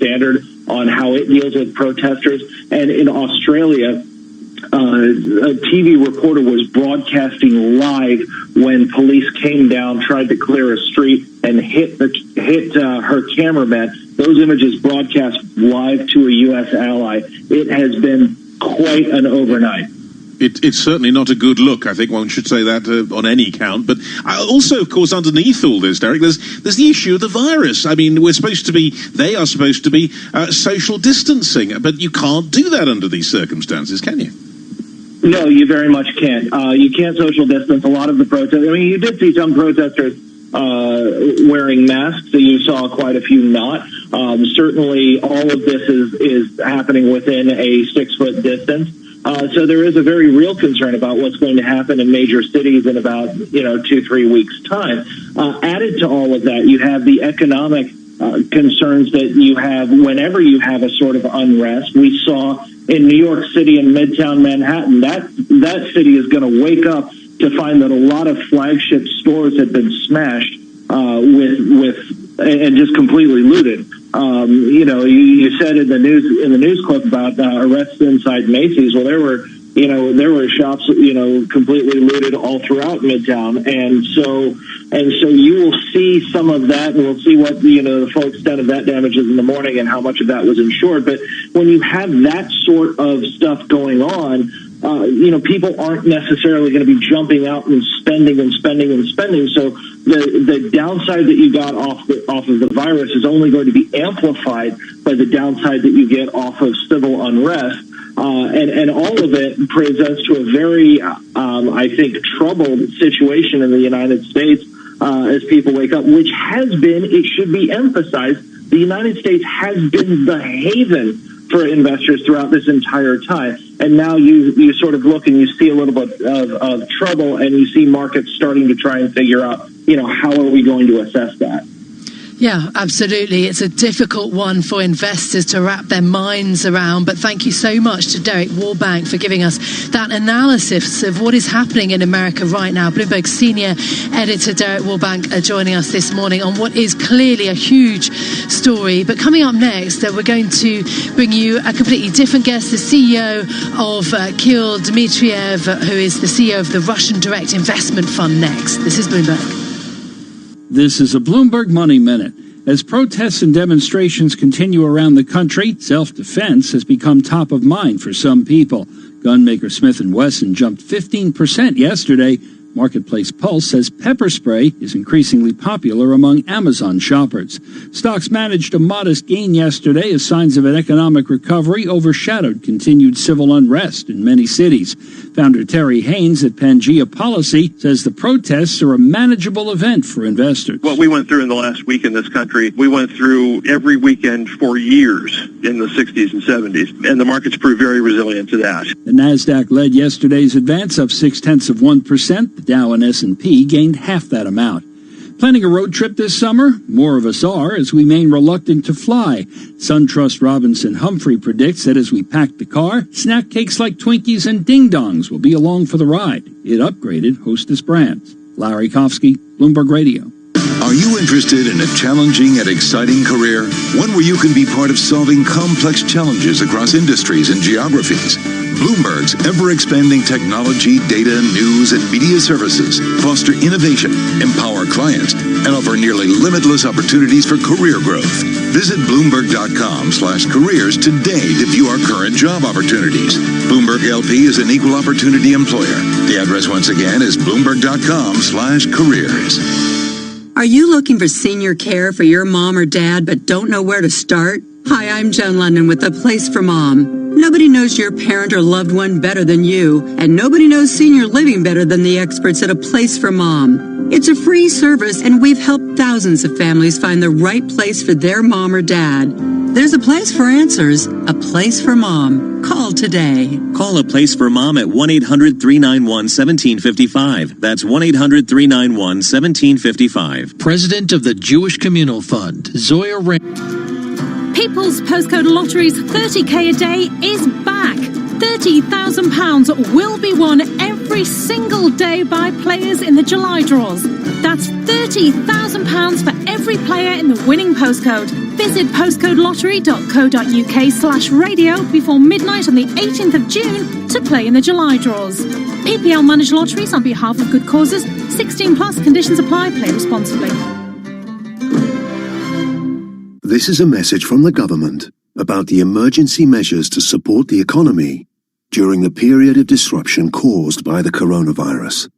standard on how it deals with protesters. And in Australia, a TV reporter was broadcasting live when police came down, tried to clear a street, and hit her cameraman. Those images broadcast live to a U.S. ally. It has been quite an overnight. It's certainly not a good look. I think one should say that on any count. But also, of course, underneath all this, Derek, there's the issue of the virus. I mean, they are supposed to be social distancing, but you can't do that under these circumstances, can you? No, you very much can't. You can't social distance. A lot of the protests, I mean, you did see some protesters wearing masks, so you saw quite a few not. Certainly, all of this is happening within a 6-foot distance. So there is a very real concern about what's going to happen in major cities in about 2-3 weeks' time. Added to all of that, you have the economic concerns that you have whenever you have a sort of unrest. We saw in New York City and Midtown Manhattan, that city is going to wake up to find that a lot of flagship stores have been smashed and just completely looted. You said in the news clip about arrests inside Macy's. Well, there were shops completely looted all throughout Midtown, and so you will see some of that, and we'll see what the full extent of that damage is in the morning and how much of that was insured. But when you have that sort of stuff going on, people aren't necessarily going to be jumping out and spending. So the downside that you got off of the virus is only going to be amplified by the downside that you get off of civil unrest. And all of it presents to a very, I think, troubled situation in the United States as people wake up, which has been, it should be emphasized, the United States has been the haven for investors throughout this entire time. And now you sort of look and you see a little bit of trouble, and you see markets starting to try and figure out, how are we going to assess that? Yeah, absolutely. It's a difficult one for investors to wrap their minds around. But thank you so much to Derek Warbank for giving us that analysis of what is happening in America right now. Bloomberg senior editor Derek Warbank joining us this morning on what is clearly a huge story. But coming up next, we're going to bring you a completely different guest, the CEO of Kirill Dmitriev, who is the CEO of the Russian Direct Investment Fund next. This is Bloomberg. This is a Bloomberg Money Minute. As protests and demonstrations continue around the country, self-defense has become top of mind for some people. Gunmaker Smith & Wesson jumped 15% yesterday. Marketplace Pulse says pepper spray is increasingly popular among Amazon shoppers. Stocks managed a modest gain yesterday as signs of an economic recovery overshadowed continued civil unrest in many cities. Founder Terry Haynes at Pangea Policy says the protests are a manageable event for investors. What we went through in the last week in this country, we went through every weekend for years in the 60s and 70s, and the markets proved very resilient to that. The Nasdaq led yesterday's advance up 0.6%. The Dow and S&P gained half that amount. Planning a road trip this summer? More of us are, as we remain reluctant to fly. SunTrust Robinson Humphrey predicts that as we pack the car, snack cakes like Twinkies and Ding Dongs will be along for the ride. It upgraded Hostess brands. Larry Kofsky, Bloomberg Radio. Are you interested in a challenging and exciting career? One where you can be part of solving complex challenges across industries and geographies? Bloomberg's ever-expanding technology, data, news, and media services foster innovation, empower clients, and offer nearly limitless opportunities for career growth. Visit Bloomberg.com/careers today to view our current job opportunities. Bloomberg LP is an equal opportunity employer. The address once again is Bloomberg.com/careers. Are you looking for senior care for your mom or dad but don't know where to start? Hi, I'm Joan London with The Place for Mom. Nobody knows your parent or loved one better than you, and nobody knows senior living better than the experts at A Place for Mom. It's a free service, and we've helped thousands of families find the right place for their mom or dad. There's a place for answers, A Place for Mom. Call today. Call A Place for Mom at 1-800-391-1755. That's 1-800-391-1755. President of the Jewish Communal Fund, Zoya Ray. People's Postcode Lottery's 30k a day is back. £30,000 will be won every single day by players in the July draws. That's £30,000 for every player in the winning postcode. Visit postcodelottery.co.uk/radio before midnight on the 18th of June to play in the July draws. PPL managed lotteries on behalf of good causes. 16 plus conditions apply. Play responsibly. This is a message from the government about the emergency measures to support the economy during the period of disruption caused by the coronavirus.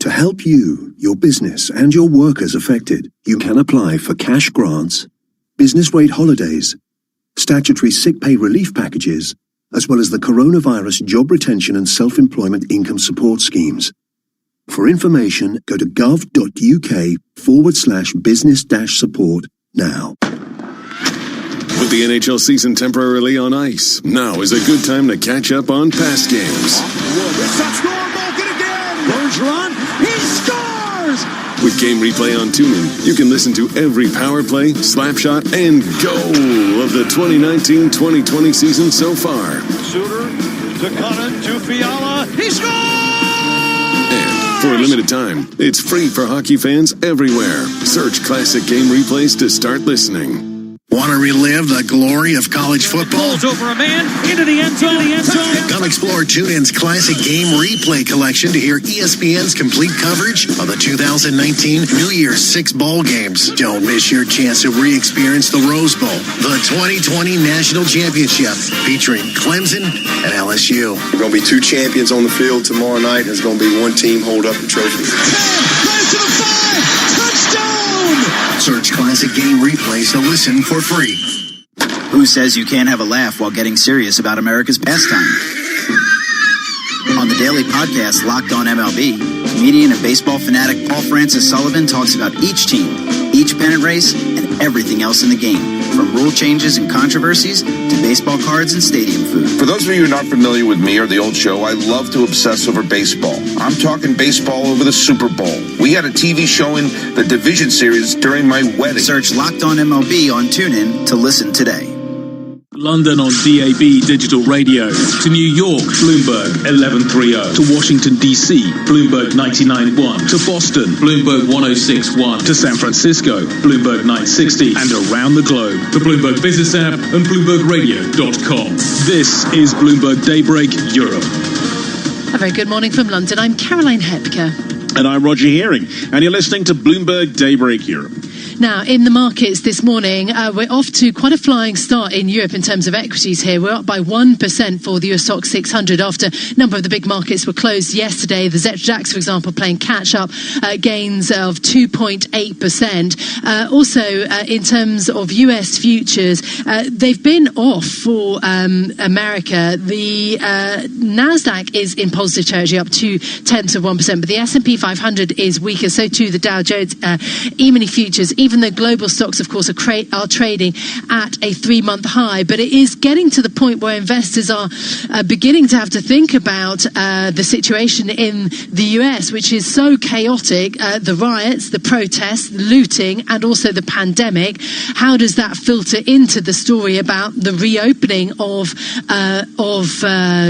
To help you, your business, and your workers affected, you can apply for cash grants, business rate holidays, statutory sick pay relief packages, as well as the coronavirus job retention and self-employment income support schemes. For information, go to gov.uk/business-support now. With the NHL season temporarily on ice, now is a good time to catch up on past games. Bergeron, he scores! With game replay on TuneIn, you can listen to every power play, slap shot, and goal of the 2019-2020 season so far. Suter to Cunnin to Fiala, he scores! And for a limited time, it's free for hockey fans everywhere. Search Classic Game Replays to start listening. Want to relive the glory of college football? Balls over a man, into the end zone. Come explore TuneIn's Classic Game Replay collection to hear ESPN's complete coverage of the 2019 New Year's 6 bowl games. Don't miss your chance to re-experience the Rose Bowl, the 2020 National Championship, featuring Clemson and LSU. There are going to be 2 champions on the field tomorrow night, and there's going to be 1 team hold up the trophy. 10, race to the 5, touchdown! Search Classic Game Replays to listen for free. Who says you can't have a laugh while getting serious about America's pastime? On the daily podcast Locked On MLB, comedian and baseball fanatic Paul Francis Sullivan talks about each team, each pennant race, and everything else in the game, from rule changes and controversies to baseball cards and stadium food. For those of you who are not familiar with me or the old show, I love to obsess over baseball. I'm talking baseball over the Super Bowl. We had a TV showing the division series during my wedding. Search Locked On MLB on TuneIn to listen today. London on DAB Digital Radio. To New York, Bloomberg 1130. To Washington, D.C., Bloomberg 99.1. To Boston, Bloomberg 106.1. To San Francisco, Bloomberg 960. And around the globe, the Bloomberg Business app and BloombergRadio.com. This is Bloomberg Daybreak Europe. A very good morning from London. I'm Caroline Hepker. And I'm Roger Hearing. And you're listening to Bloomberg Daybreak Europe. Now, in the markets this morning, we're off to quite a flying start in Europe in terms of equities here. We're up by 1% for the US Stoxx 600 after a number of the big markets were closed yesterday. The DAX, for example, playing catch-up, gains of 2.8%. Also, in terms of US futures, they've been off for America. The NASDAQ is in positive territory, up 0.2%, but the S&P 500 is weaker. So too the Dow Jones E-mini futures. Even the global stocks, of course, are trading at a 3-month high. But it is getting to the point where investors are beginning to have to think about the situation in the US, which is so chaotic. The riots, the protests, the looting, and also the pandemic. How does that filter into the story about the reopening of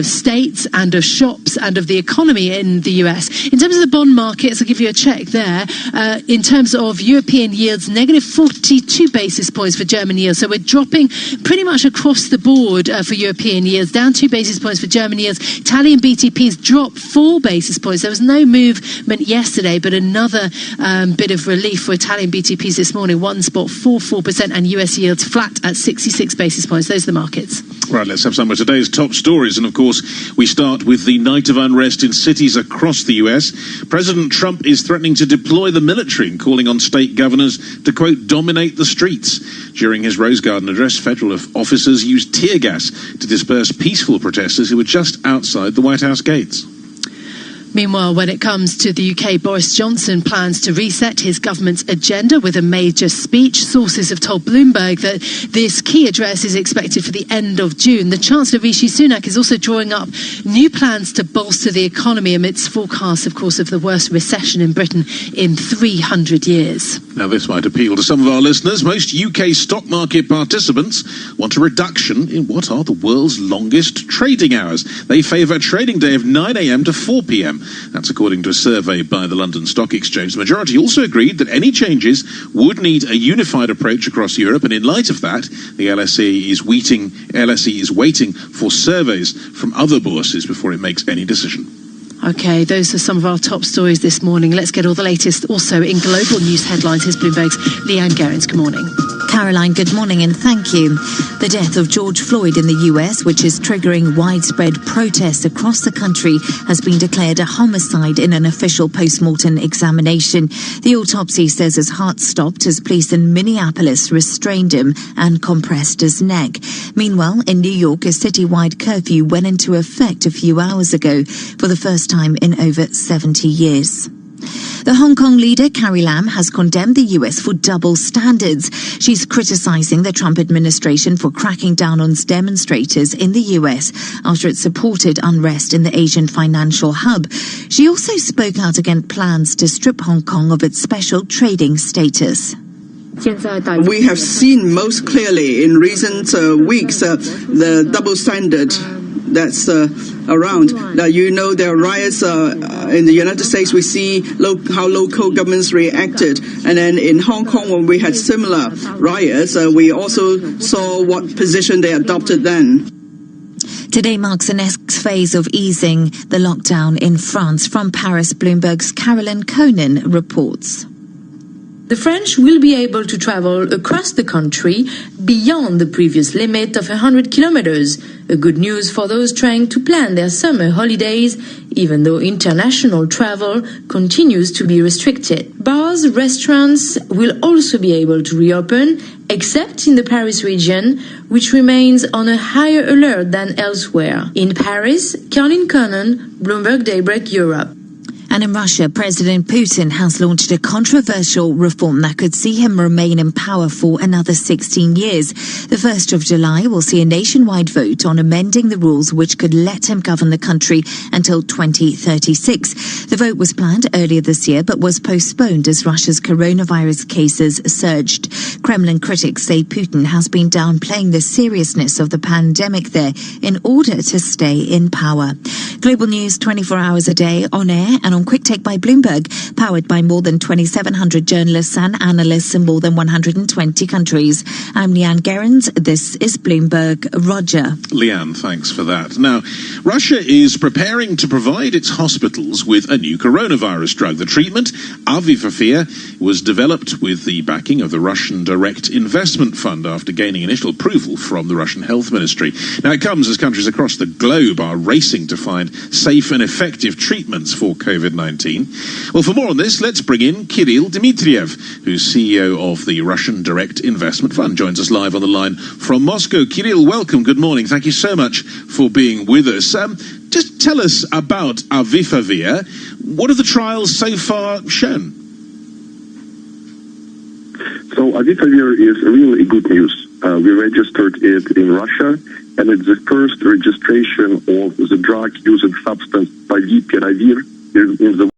states and of shops and of the economy in the US? In terms of the bond markets, I'll give you a check there. In terms of European yields, negative 42 basis points for German yields. So we're dropping pretty much across the board for European yields, down 2 basis points for German yields. Italian BTPs dropped 4 basis points. There was no movement yesterday, but another bit of relief for Italian BTPs this morning. 1.44% and US yields flat at 66 basis points. Those are the markets. Right, let's have some of today's top stories. And of course, we start with the night of unrest in cities across the US. President Trump is threatening to deploy the military and calling on state governors to, quote, dominate the streets. During his Rose Garden address, federal officers used tear gas to disperse peaceful protesters who were just outside the White House gates. Meanwhile, when it comes to the UK, Boris Johnson plans to reset his government's agenda with a major speech. Sources have told Bloomberg that this key address is expected for the end of June. The Chancellor Rishi Sunak is also drawing up new plans to bolster the economy amidst forecasts, of course, of the worst recession in Britain in 300 years. Now, this might appeal to some of our listeners. Most UK stock market participants want a reduction in what are the world's longest trading hours. They favour a trading day of 9 a.m. to 4 p.m. That's according to a survey by the London Stock Exchange. The majority also agreed that any changes would need a unified approach across Europe, and in light of that, the LSE is waiting for surveys from other bourses before it makes any decision. Okay, those are some of our top stories this morning. Let's get all the latest also in global news headlines. Here's Bloomberg's Leanne Gerrans. Good morning. Caroline, good morning and thank you. The death of George Floyd in the US, which is triggering widespread protests across the country, has been declared a homicide in an official post-mortem examination. The autopsy says his heart stopped as police in Minneapolis restrained him and compressed his neck. Meanwhile, in New York, a citywide curfew went into effect a few hours ago for the first time in over 70 years. The Hong Kong leader, Carrie Lam, has condemned the US for double standards. She's criticizing the Trump administration for cracking down on demonstrators in the US after it supported unrest in the Asian financial hub. She also spoke out against plans to strip Hong Kong of its special trading status. We have seen most clearly in recent weeks the double standard that's around. Now, there are riots in the United States. We see how local governments reacted. And then in Hong Kong, when we had similar riots, we also saw what position they adopted then. Today marks the next phase of easing the lockdown in France. From Paris, Bloomberg's Caroline Conan reports. The French will be able to travel across the country beyond the previous limit of 100 kilometers. A good news for those trying to plan their summer holidays, even though international travel continues to be restricted. Bars, restaurants will also be able to reopen, except in the Paris region, which remains on a higher alert than elsewhere. In Paris, Caroline Conan, Bloomberg Daybreak Europe. And in Russia, President Putin has launched a controversial reform that could see him remain in power for another 16 years. The 1st of July will see a nationwide vote on amending the rules which could let him govern the country until 2036. The vote was planned earlier this year but was postponed as Russia's coronavirus cases surged. Kremlin critics say Putin has been downplaying the seriousness of the pandemic there in order to stay in power. Global news 24 hours a day on air and on Quick Take by Bloomberg, powered by more than 2,700 journalists and analysts in more than 120 countries. I'm Leanne Gerrans. This is Bloomberg. Roger. Leanne, thanks for that. Now, Russia is preparing to provide its hospitals with a new coronavirus drug. The treatment, Avifavir, was developed with the backing of the Russian Direct Investment Fund after gaining initial approval from the Russian Health Ministry. Now, it comes as countries across the globe are racing to find safe and effective treatments for COVID-19. Well, for more on this, let's bring in Kirill Dmitriev, who's CEO of the Russian Direct Investment Fund. Joins us live on the line from Moscow. Kirill, welcome. Good morning. Thank you so much for being with us. Just tell us about Avifavir. What have the trials so far shown? So Avifavir is really good news. We registered it in Russia, and it's the first registration of the drug using substance Favipiravir in the